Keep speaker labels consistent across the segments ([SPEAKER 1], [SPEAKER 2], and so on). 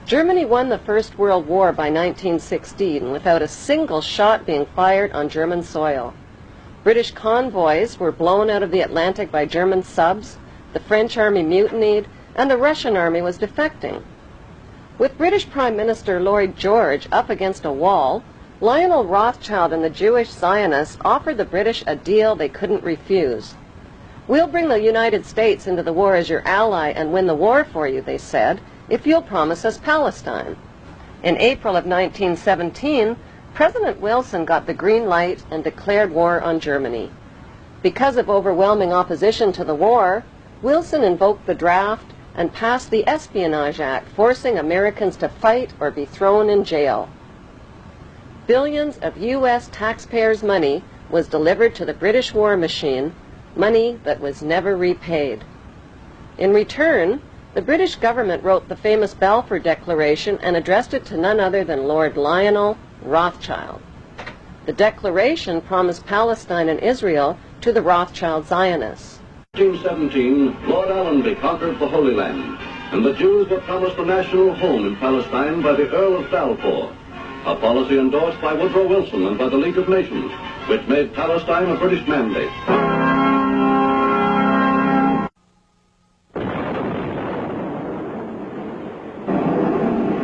[SPEAKER 1] Germany won the First World War by 1916 without a single shot being fired on German soil. British convoys were blown out of the Atlantic by German subs, the French army mutinied, and the Russian army was defecting. With British Prime Minister Lloyd George up against a wall, Lionel Rothschild and the Jewish Zionists offered the British a deal they couldn't refuse. "We'll bring the United States into the war as your ally and win the war for you," they said, "if you'll promise us Palestine." In April of 1917, President Wilson got the green light and declared war on Germany. Because of overwhelming opposition to the war, Wilson invoked the draft and passed the Espionage Act, forcing Americans to fight or be thrown in jail. Billions of U.S. taxpayers' money was delivered to the British war machine, money that was never repaid. In return, the British government wrote the famous Balfour Declaration and addressed it to none other than Lord Lionel Rothschild. The declaration promised Palestine and Israel to the Rothschild Zionists.
[SPEAKER 2] In 1817, Lord Allenby conquered the Holy Land, and the Jews were promised a national home in Palestine by the Earl of Balfour, a policy endorsed by Woodrow Wilson and by the League of Nations, which made Palestine a British mandate.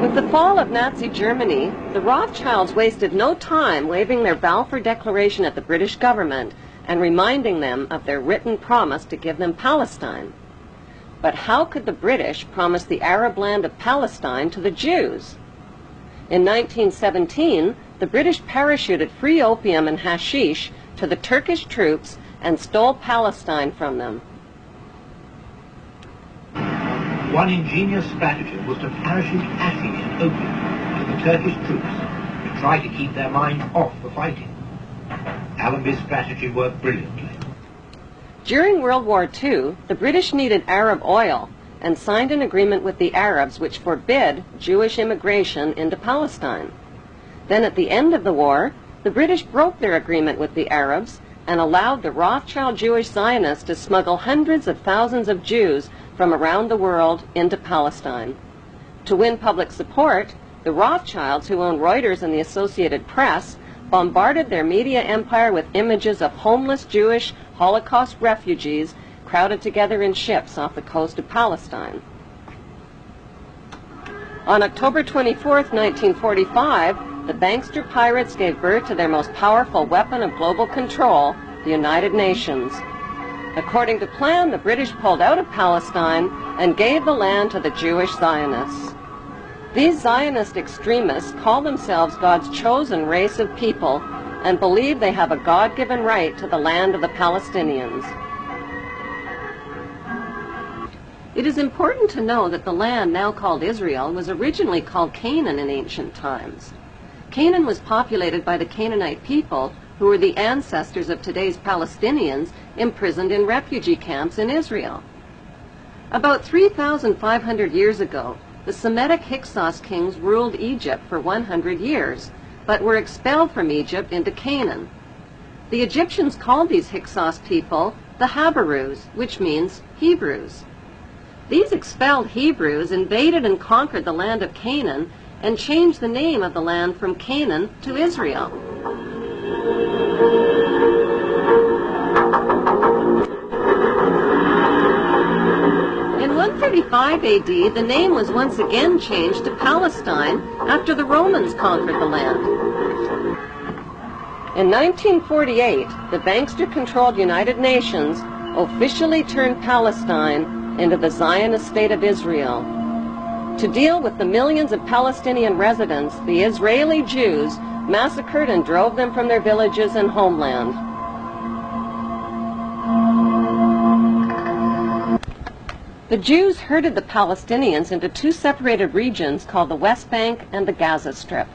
[SPEAKER 1] With the fall of Nazi Germany, the Rothschilds wasted no time waving their Balfour Declaration at the British government and reminding them of their written promise to give them Palestine. But how could the British promise the Arab land of Palestine to the Jews? In 1917, the British parachuted free opium and hashish to the Turkish troops and stole Palestine from them.
[SPEAKER 3] One ingenious stratagem was to parachute hashish and opium to the Turkish troops to try to keep their minds off the fighting. Allenby's strategy worked brilliantly.
[SPEAKER 1] During World War II, the British needed Arab oil and signed an agreement with the Arabs which forbid Jewish immigration into Palestine. Then at the end of the war, the British broke their agreement with the Arabs and allowed the Rothschild Jewish Zionists to smuggle hundreds of thousands of Jews from around the world into Palestine. To win public support, the Rothschilds, who owned Reuters and the Associated Press, bombarded their media empire with images of homeless Jewish Holocaust refugees crowded together in ships off the coast of Palestine. On October 24, 1945, the bankster pirates gave birth to their most powerful weapon of global control, the United Nations. According to plan, the British pulled out of Palestine and gave the land to the Jewish Zionists. These Zionist extremists call themselves God's chosen race of people and believe they have a God-given right to the land of the Palestinians. It is important to know that the land now called Israel was originally called Canaan in ancient times. Canaan was populated by the Canaanite people, who were the ancestors of today's Palestinians imprisoned in refugee camps in Israel. About 3,500 years ago, the Semitic Hyksos kings ruled Egypt for 100 years, but were expelled from Egypt into Canaan. The Egyptians called these Hyksos people the Habarus, which means Hebrews. These expelled Hebrews invaded and conquered the land of Canaan and changed the name of the land from Canaan to Israel. In 135 AD, the name was once again changed to Palestine after the Romans conquered the land. In 1948, the bankster-controlled United Nations officially turned Palestine into the Zionist state of Israel. To deal with the millions of Palestinian residents, the Israeli Jews massacred and drove them from their villages and homeland. The Jews herded the Palestinians into two separated regions called the West Bank and the Gaza Strip.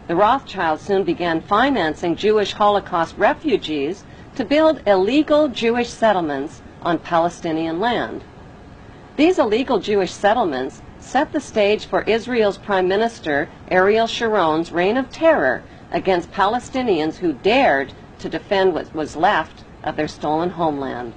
[SPEAKER 1] The Rothschilds soon began financing Jewish Holocaust refugees to build illegal Jewish settlements on Palestinian land. These illegal Jewish settlements set the stage for Israel's Prime Minister Ariel Sharon's reign of terror against Palestinians who dared to defend what was left of their stolen homeland.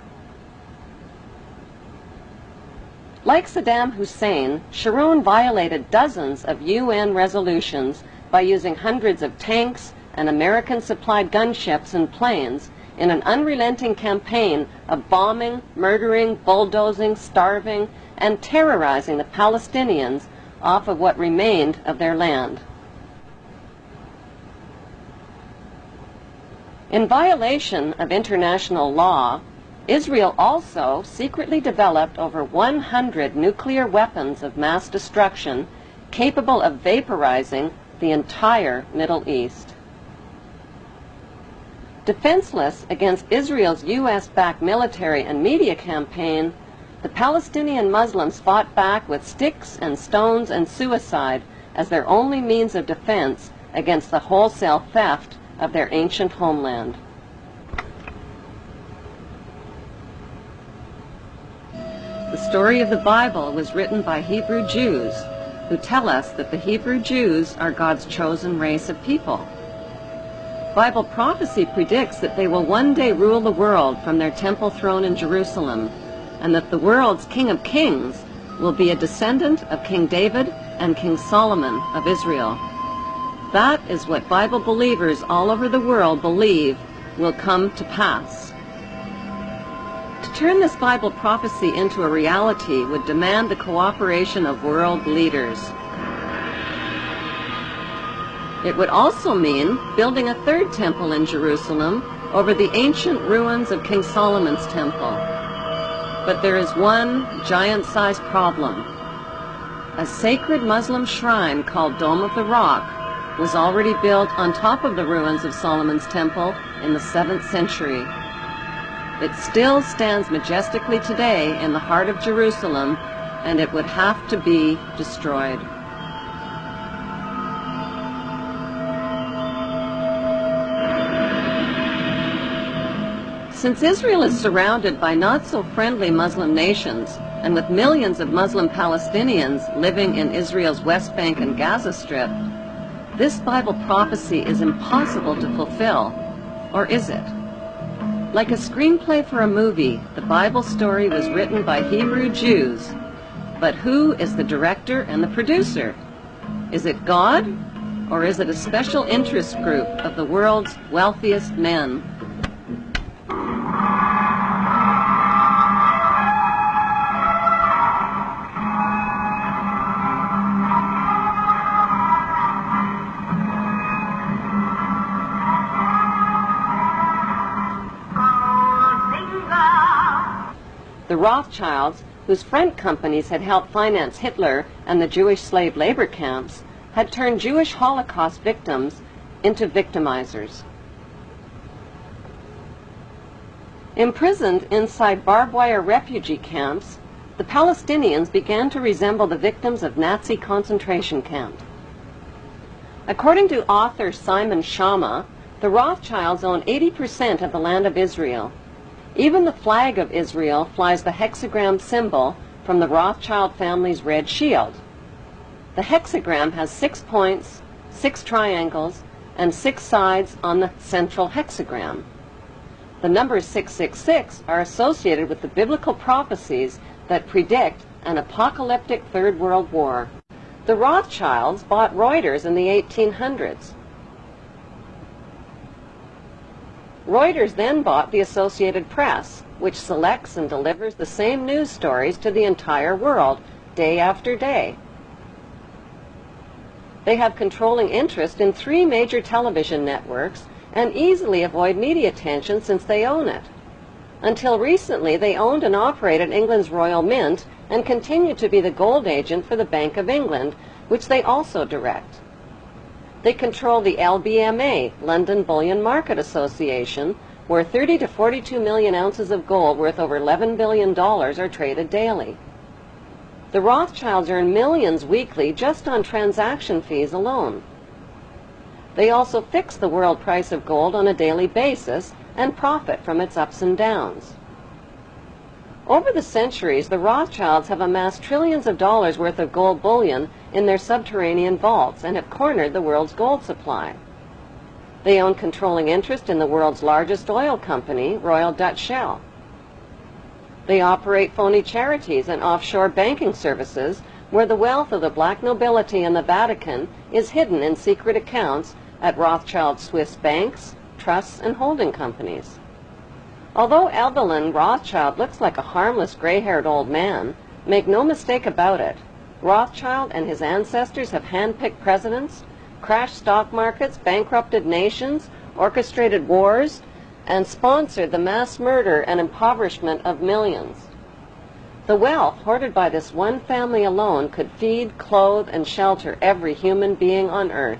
[SPEAKER 1] Like Saddam Hussein, Sharon violated dozens of UN resolutions by using hundreds of tanks and American-supplied gunships and planes in an unrelenting campaign of bombing, murdering, bulldozing, starving, and terrorizing the Palestinians off of what remained of their land. In violation of international law, Israel also secretly developed over 100 nuclear weapons of mass destruction capable of vaporizing the entire Middle East. Defenseless against Israel's U.S.-backed military and media campaign, the Palestinian Muslims fought back with sticks and stones and suicide as their only means of defense against the wholesale theft of their ancient homeland. The story of the Bible was written by Hebrew Jews, who tell us that the Hebrew Jews are God's chosen race of people. Bible prophecy predicts that they will one day rule the world from their temple throne in Jerusalem, and that the world's King of Kings will be a descendant of King David and King Solomon of Israel. That is what Bible believers all over the world believe will come to pass. To turn this Bible prophecy into a reality would demand the cooperation of world leaders. It would also mean building a third temple in Jerusalem over the ancient ruins of King Solomon's temple. But there is one giant-sized problem. A sacred Muslim shrine called Dome of the Rock was already built on top of the ruins of Solomon's temple in the 7th century. It still stands majestically today in the heart of Jerusalem, and it would have to be destroyed. Since Israel is surrounded by not-so-friendly Muslim nations, and with millions of Muslim Palestinians living in Israel's West Bank and Gaza Strip, this Bible prophecy is impossible to fulfill. Or is it? Like a screenplay for a movie, the Bible story was written by Hebrew Jews. But who is the director and the producer? Is it God, or is it a special interest group of the world's wealthiest men? The Rothschilds, whose front companies had helped finance Hitler and the Jewish slave labor camps, had turned Jewish Holocaust victims into victimizers. Imprisoned inside barbed wire refugee camps, the Palestinians began to resemble the victims of Nazi concentration camps. According to author Simon Schama, the Rothschilds own 80% of the land of Israel. Even the flag of Israel flies the hexagram symbol from the Rothschild family's red shield. The hexagram has 6 points, 6 triangles, and 6 sides on the central hexagram. The numbers 666 are associated with the biblical prophecies that predict an apocalyptic Third World War. The Rothschilds bought Reuters in the 1800s. Reuters then bought the Associated Press, which selects and delivers the same news stories to the entire world, day after day. They have controlling interest in 3 major television networks and easily avoid media attention since they own it. Until recently, they owned and operated England's Royal Mint and continue to be the gold agent for the Bank of England, which they also direct. They control the LBMA, London Bullion Market Association, where 30 to 42 million ounces of gold worth over $11 billion are traded daily. The Rothschilds earn millions weekly just on transaction fees alone. They also fix the world price of gold on a daily basis and profit from its ups and downs. Over the centuries, the Rothschilds have amassed trillions of dollars worth of gold bullion in their subterranean vaults and have cornered the world's gold supply. They own controlling interest in the world's largest oil company, Royal Dutch Shell. They operate phony charities and offshore banking services where the wealth of the black nobility and the Vatican is hidden in secret accounts at Rothschild Swiss banks, trusts, and holding companies. Although Evelyn Rothschild looks like a harmless gray-haired old man, make no mistake about it, Rothschild and his ancestors have handpicked presidents, crashed stock markets, bankrupted nations, orchestrated wars, and sponsored the mass murder and impoverishment of millions. The wealth hoarded by this one family alone could feed, clothe, and shelter every human being on earth.